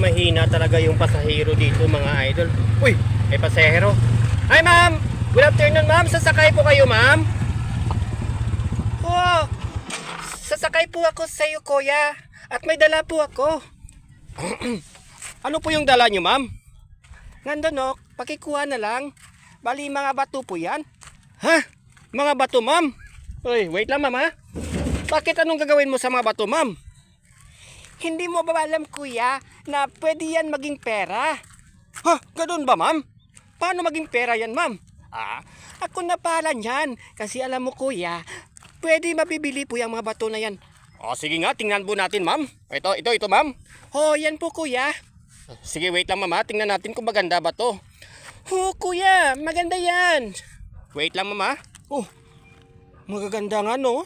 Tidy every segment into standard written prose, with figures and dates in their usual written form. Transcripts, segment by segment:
mahina talaga yung pasahero dito mga idol. Uy, may pasahero. Hi ma'am, good afternoon ma'am. Sasakay po kayo ma'am? Oh, sasakay po ako sa iyo kuya. At may dala po ako. Ano po yung dala nyo ma'am? Nandun o, pakikuha na lang. Bali mga bato po yan. Ha? Mga bato ma'am? Uy, wait lang ma'am ha. Bakit anong gagawin mo sa mga bato ma'am? Hindi mo ba alam kuya na pwede yan maging pera? Ha? Ganun ba ma'am? Paano maging pera yan ma'am? Ako na pala yan. Kasi alam mo kuya, pwede mabibili po yung mga bato na yan. Sige nga, tingnan po natin ma'am. Ito ma'am. Yan po kuya. Sige wait lang ma'am ha. Tingnan natin kung maganda ba to. Kuya, maganda yan. Wait lang ma'am ha. Magaganda nga no.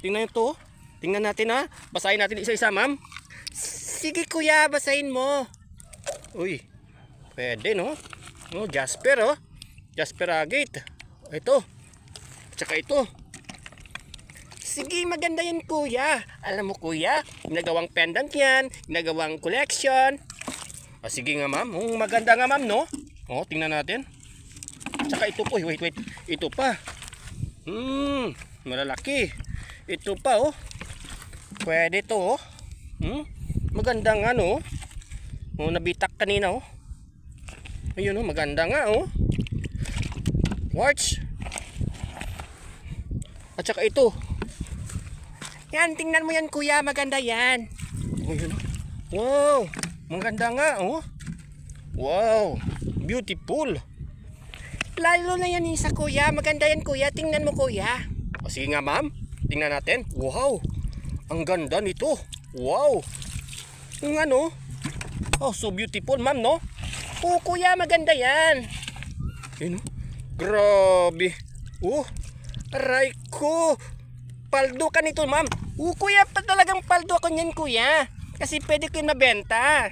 Tingnan ito. Tingnan natin ha. Basahin natin isa-isa ma'am. Sige kuya, basahin mo. Uy, pwede no. Jasper oh. Jasper agate. Ito. Tsaka ito. Sige, maganda yan kuya. Alam mo kuya, ginagawang pendant yan. Ginagawang collection. Sige nga ma'am. Maganda nga ma'am no. Tingnan natin. Tsaka ito po. Wait. Ito pa. Malalaki. Ito pa oh. Pwede to oh. Maganda nga no. Nabitak kanina oh. Ayun oh, maganda nga oh. Watch. At saka ito. Yan, tingnan mo yan kuya, maganda yan. Ayun oh. Wow, maganda nga oh. Wow, beautiful. Lalo na yan isa kuya, maganda yan kuya, tingnan mo kuya. Sige nga ma'am, tingnan natin. Wow, ang ganda nito. Wow. Yung ano? So beautiful ma'am no? Kuya, maganda yan. Yun oh. Grabe. Aray ko. Paldo ka nito ma'am. Kuya, talagang paldo ako niyan kuya. Kasi pwede ko yung mabenta.